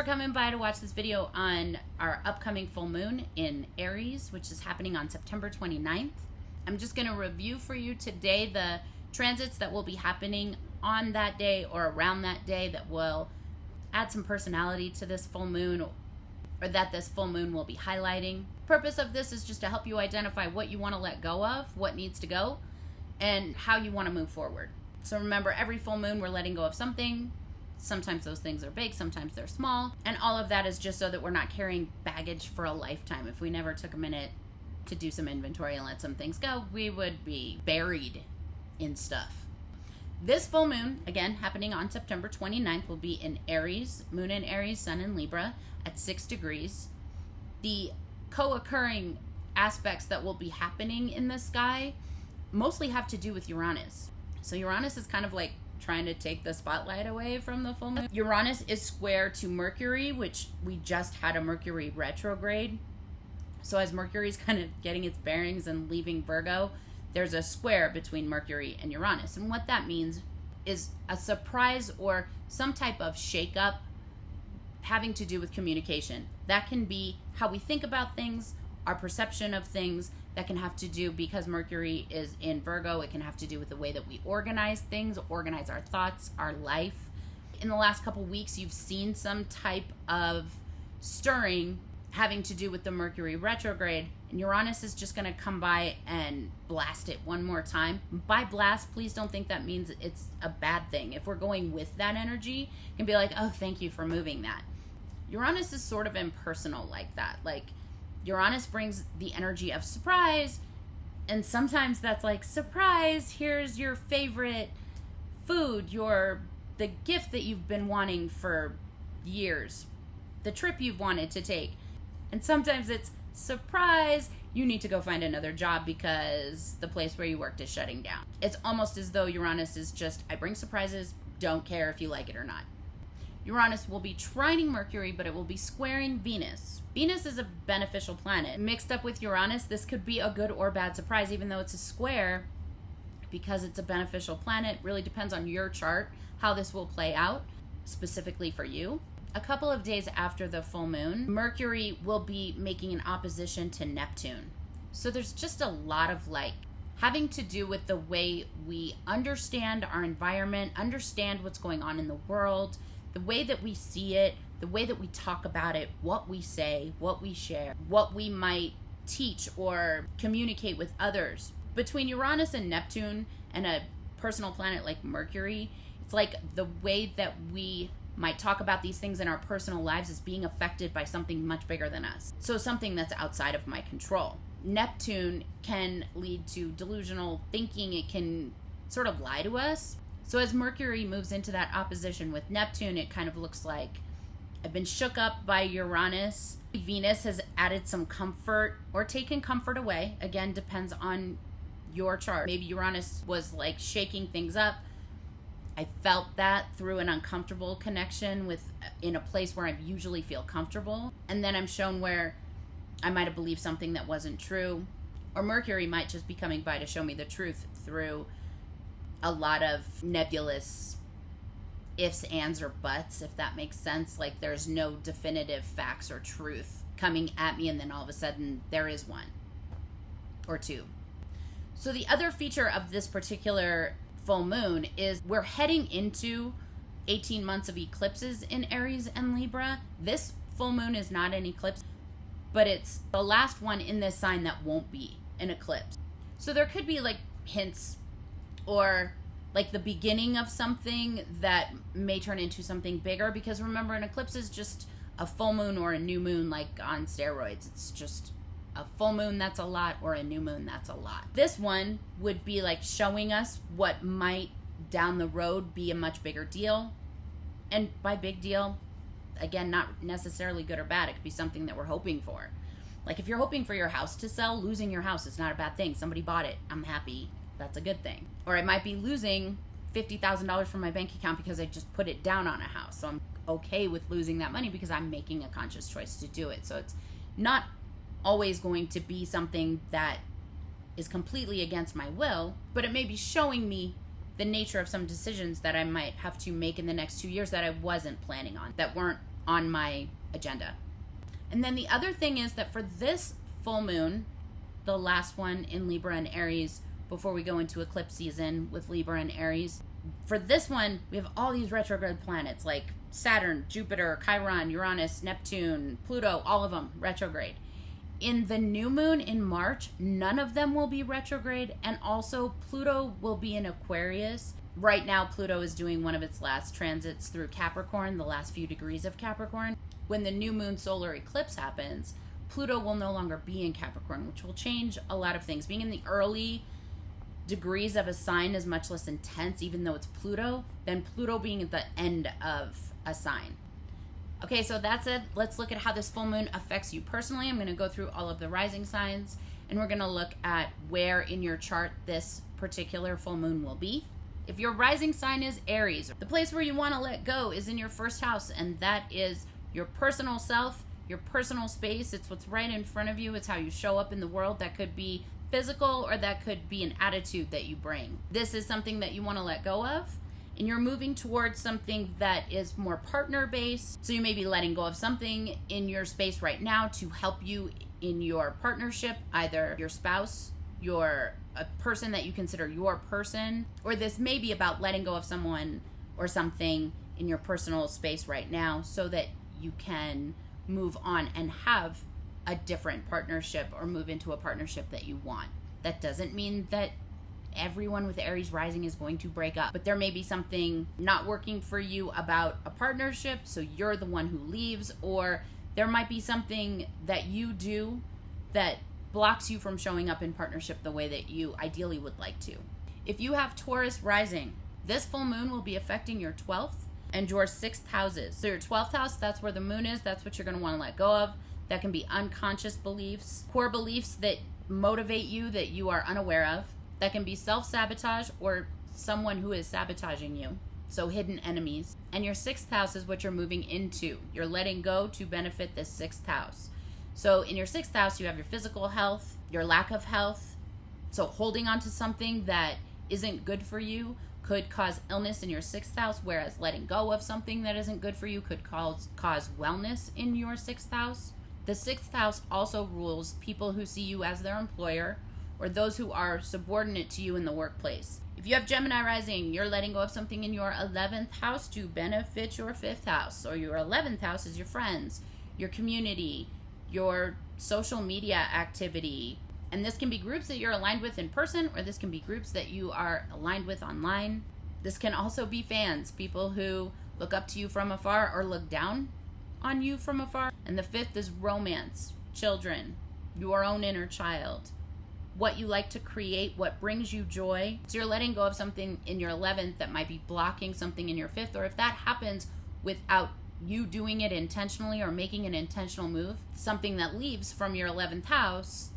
coming by to watch this video on our upcoming full moon in Aries, which is happening on September 29th. I'm just going to review for you today the transits that will be happening on that day or around that day that will add some personality to this full moon, or that this full moon will be highlighting. Purpose of this is just to help you identify what you want to let go of, what needs to go, and how you want to move forward. So remember, every full moon we're letting go of something. Sometimes those things are big, sometimes they're small, and all of that is just so that we're not carrying baggage for a lifetime. If we never took a minute to do some inventory and let some things go, we would be buried in stuff. This full moon, again, happening on September 29th, will be in Aries, moon in Aries, sun in Libra at 6 degrees. The co-occurring aspects that will be happening in the sky mostly have to do with Uranus. So Uranus is kind of like trying to take the spotlight away from the full moon. Uranus is square to Mercury, which we just had a Mercury retrograde. So as Mercury's kind of getting its bearings and leaving Virgo, there's a square between Mercury and Uranus. And what that means is a surprise or some type of shakeup having to do with communication. That can be how we think about things, our perception of things. That can have to do, because Mercury is in Virgo, it can have to do with the way that we organize things, organize our thoughts, our life. In the last couple weeks, you've seen some type of stirring having to do with the Mercury retrograde, and Uranus is just going to come by and blast it one more time. By blast, please don't think that means it's a bad thing. If we're going with that energy, you can be like, oh, thank you for moving that. Uranus is sort of impersonal like that. Like, Uranus brings the energy of surprise, and sometimes that's like, surprise, here's your favorite food, the gift that you've been wanting for years, the trip you've wanted to take. And sometimes it's, surprise, you need to go find another job because the place where you worked is shutting down. It's almost as though Uranus is just, I bring surprises, don't care if you like it or not. Uranus will be trining Mercury, but it will be squaring Venus. Venus is a beneficial planet. Mixed up with Uranus, this could be a good or bad surprise, even though it's a square. Because it's a beneficial planet, really depends on your chart how this will play out, specifically for you. A couple of days after the full moon, Mercury will be making an opposition to Neptune. So there's just a lot of having to do with the way we understand our environment, understand what's going on in the world, the way that we see it, the way that we talk about it, what we say, what we share, what we might teach or communicate with others. Between Uranus and Neptune and a personal planet like Mercury, it's like the way that we might talk about these things in our personal lives is being affected by something much bigger than us. So something that's outside of my control. Neptune can lead to delusional thinking. It can sort of lie to us. So as Mercury moves into that opposition with Neptune, it kind of looks like I've been shook up by Uranus. Venus has added some comfort or taken comfort away. Again, depends on your chart. Maybe Uranus was like shaking things up. I felt that through an uncomfortable connection in a place where I usually feel comfortable. And then I'm shown where I might have believed something that wasn't true. Or Mercury might just be coming by to show me the truth through a lot of nebulous ifs, ands, or buts, if that makes sense. Like there's no definitive facts or truth coming at me, and then all of a sudden there is one or two. So the other feature of this particular full moon is we're heading into 18 months of eclipses in Aries and Libra. This full moon is not an eclipse, but it's the last one in this sign that won't be an eclipse. So there could be hints or the beginning of something that may turn into something bigger, because remember, an eclipse is just a full moon or a new moon on steroids. It's just a full moon that's a lot, or a new moon that's a lot. This one would be showing us what might down the road be a much bigger deal. And by big deal, again, not necessarily good or bad. It could be something that we're hoping for. If you're hoping for your house to sell, losing your house is not a bad thing. Somebody bought it. I'm happy. That's a good thing. Or I might be losing $50,000 from my bank account because I just put it down on a house. So I'm okay with losing that money because I'm making a conscious choice to do it. So it's not always going to be something that is completely against my will, but it may be showing me the nature of some decisions that I might have to make in the next 2 years that I wasn't planning on, that weren't on my agenda. And then the other thing is that for this full moon, the last one in Libra and Aries, before we go into eclipse season with Libra and Aries, for this one, we have all these retrograde planets like Saturn, Jupiter, Chiron, Uranus, Neptune, Pluto, all of them retrograde. In the new moon in March, none of them will be retrograde, and also Pluto will be in Aquarius. Right now, Pluto is doing one of its last transits through Capricorn, the last few degrees of Capricorn. When the new moon solar eclipse happens, Pluto will no longer be in Capricorn, which will change a lot of things. Being in the early degrees of a sign is much less intense, even though it's Pluto, than Pluto being at the end of a sign. Okay, so that's it. Let's look at how this full moon affects you personally. I'm going to go through all of the rising signs, and we're going to look at where in your chart this particular full moon will be. If your rising sign is Aries, the place where you want to let go is in your first house, and that is your personal self, your personal space. It's what's right in front of you. It's how you show up in the world. That could be physical, or that could be an attitude that you bring. This is something that you want to let go of, and you're moving towards something that is more partner-based. So you may be letting go of something in your space right now to help you in your partnership, either your spouse, a person that you consider your person, or this may be about letting go of someone or something in your personal space right now so that you can move on and have a different partnership or move into a partnership that you want. That doesn't mean that everyone with Aries rising is going to break up, but there may be something not working for you about a partnership, so you're the one who leaves, or there might be something that you do that blocks you from showing up in partnership the way that you ideally would like to. If you have Taurus rising, this full moon will be affecting your 12th and your 6th houses. So your 12th house, that's where the moon is. That's what you're going to want to let go of. That can be unconscious beliefs, core beliefs that motivate you that you are unaware of. That can be self-sabotage or someone who is sabotaging you. So hidden enemies. And your 6th house is what you're moving into. You're letting go to benefit this 6th house. So in your 6th house, you have your physical health, your lack of health. So holding on to something that isn't good for you could cause illness in your 6th house, whereas letting go of something that isn't good for you could cause wellness in your 6th house. The 6th house also rules people who see you as their employer or those who are subordinate to you in the workplace. If you have Gemini rising, you're letting go of something in your 11th house to benefit your 5th house. So your 11th house is your friends, your community, your social media activity. And this can be groups that you're aligned with in person, or this can be groups that you are aligned with online. This can also be fans, people who look up to you from afar or look down on you from afar. And the 5th is romance, children, your own inner child, what you like to create, what brings you joy. So you're letting go of something in your 11th that might be blocking something in your 5th, or if that happens without you doing it intentionally or making an intentional move, something that leaves from your 11th house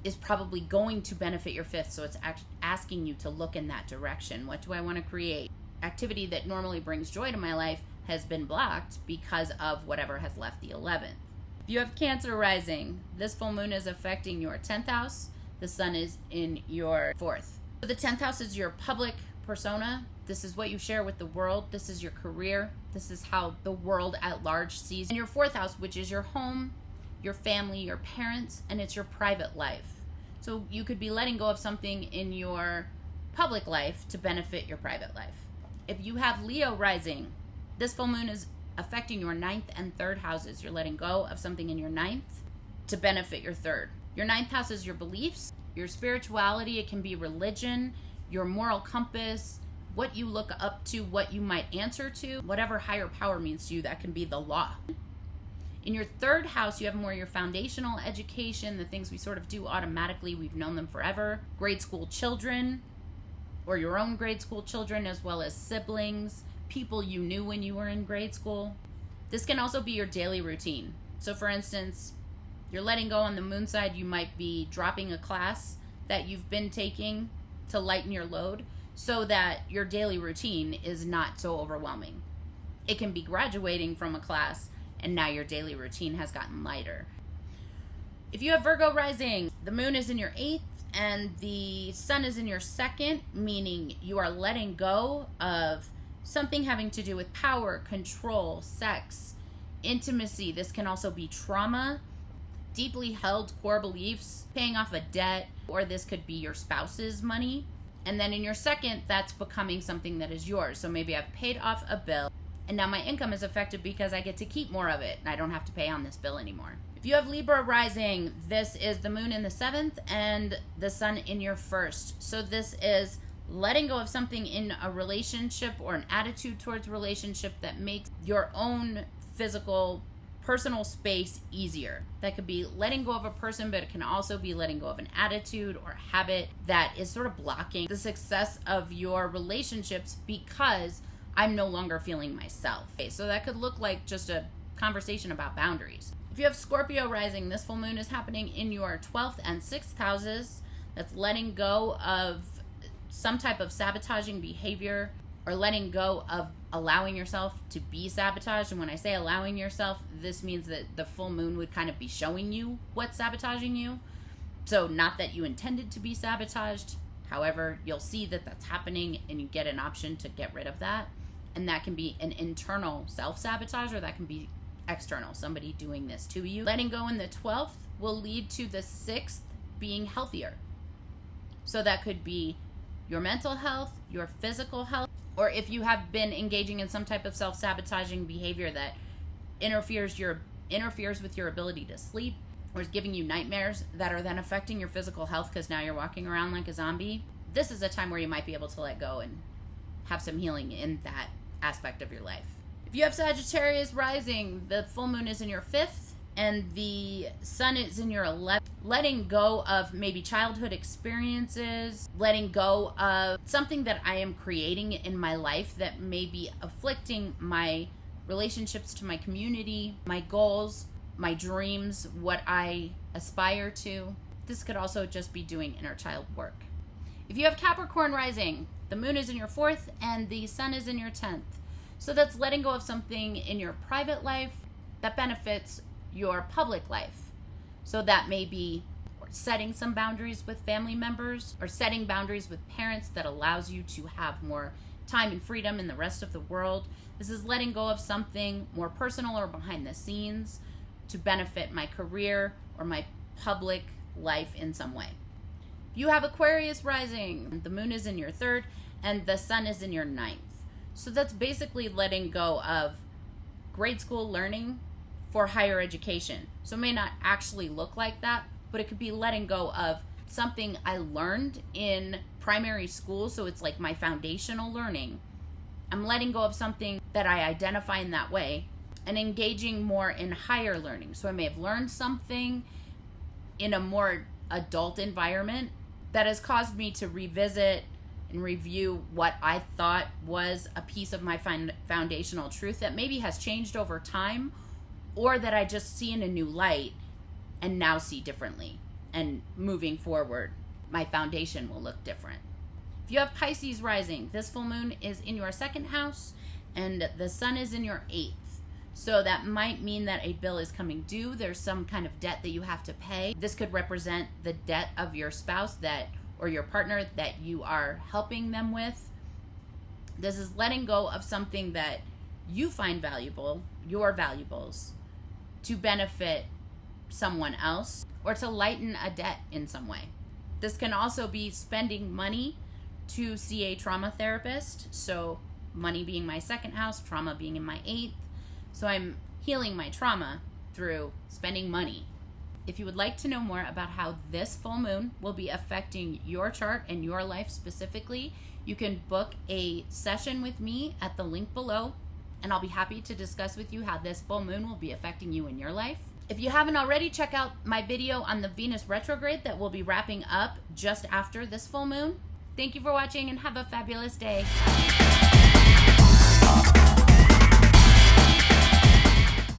is probably going to benefit your 5th. So it's asking you to look in that direction. What do I want to create? Activity that normally brings joy to my life has been blocked because of whatever has left the 11th. If you have Cancer rising, this full moon is affecting your 10th house. The sun is in your 4th. So the 10th house is your public persona. This is what you share with the world. This is your career. This is how the world at large sees. And your 4th house, which is your home, your family, your parents, and it's your private life. So you could be letting go of something in your public life to benefit your private life. If you have Leo rising, this full moon is affecting your 9th and 3rd houses. You're letting go of something in your 9th to benefit your 3rd. Your 9th house is your beliefs, your spirituality. It can be religion, your moral compass, what you look up to, what you might answer to, whatever higher power means to you. That can be the law. In your 3rd house, you have more your foundational education, the things we sort of do automatically. We've known them forever. Grade school children, or your own grade school children, as well as siblings, people you knew when you were in grade school. This can also be your daily routine. So for instance, you're letting go on the moon side. You might be dropping a class that you've been taking to lighten your load so that your daily routine is not so overwhelming. It can be graduating from a class and now your daily routine has gotten lighter. If you have Virgo rising, the moon is in your 8th and the sun is in your 2nd, meaning you are letting go of something having to do with power, control, sex, intimacy. This can also be trauma, deeply held core beliefs, paying off a debt, or this could be your spouse's money. And then in your second, that's becoming something that is yours. So maybe I've paid off a bill and now my income is affected because I get to keep more of it and I don't have to pay on this bill anymore. If you have Libra Rising, this is the moon in the 7th and the sun in your 1st. So this is letting go of something in a relationship or an attitude towards relationship that makes your own physical personal space easier. That could be letting go of a person, but it can also be letting go of an attitude or habit that is sort of blocking the success of your relationships because I'm no longer feeling myself. Okay, so that could look like just a conversation about boundaries. If you have Scorpio Rising, this full moon is happening in your 12th and 6th houses. That's letting go of some type of sabotaging behavior or letting go of allowing yourself to be sabotaged. And when I say allowing yourself, this means that the full moon would kind of be showing you what's sabotaging you. So not that you intended to be sabotaged. However, you'll see that that's happening and you get an option to get rid of that. And that can be an internal self-sabotage or that can be external, somebody doing this to you. Letting go in the 12th will lead to the 6th being healthier. So that could be your mental health, your physical health, or if you have been engaging in some type of self-sabotaging behavior that interferes with your ability to sleep or is giving you nightmares that are then affecting your physical health because now you're walking around like a zombie, this is a time where you might be able to let go and have some healing in that aspect of your life. If you have Sagittarius Rising, the full moon is in your 5th and the sun is in your 11th. Letting go of maybe childhood experiences, letting go of something that I am creating in my life that may be afflicting my relationships to my community, my goals, my dreams, what I aspire to. This could also just be doing inner child work. If you have Capricorn Rising, the moon is in your 4th and the sun is in your 10th. So that's letting go of something in your private life that benefits your public life. So that may be setting some boundaries with family members or setting boundaries with parents that allows you to have more time and freedom in the rest of the world. This is letting go of something more personal or behind the scenes to benefit my career or my public life in some way. You have Aquarius Rising. The moon is in your 3rd and the sun is in your 9th. So that's basically letting go of grade school learning for higher education. So it may not actually look like that, but it could be letting go of something I learned in primary school. So it's like my foundational learning. I'm letting go of something that I identify in that way and engaging more in higher learning. So I may have learned something in a more adult environment that has caused me to revisit and review what I thought was a piece of my foundational truth that maybe has changed over time or that I just see in a new light and now see differently. And moving forward, my foundation will look different. If you have Pisces Rising, this full moon is in your 2nd house and the sun is in your 8th. So that might mean that a bill is coming due. There's some kind of debt that you have to pay. This could represent the debt of your spouse or your partner that you are helping them with. This is letting go of something that you find valuable, your valuables, to benefit someone else or to lighten a debt in some way. This can also be spending money to see a trauma therapist. So money being my 2nd house, trauma being in my 8th. So I'm healing my trauma through spending money. If you would like to know more about how this full moon will be affecting your chart and your life specifically, you can book a session with me at the link below, and I'll be happy to discuss with you how this full moon will be affecting you in your life. If you haven't already, check out my video on the Venus retrograde that will be wrapping up just after this full moon. Thank you for watching and have a fabulous day.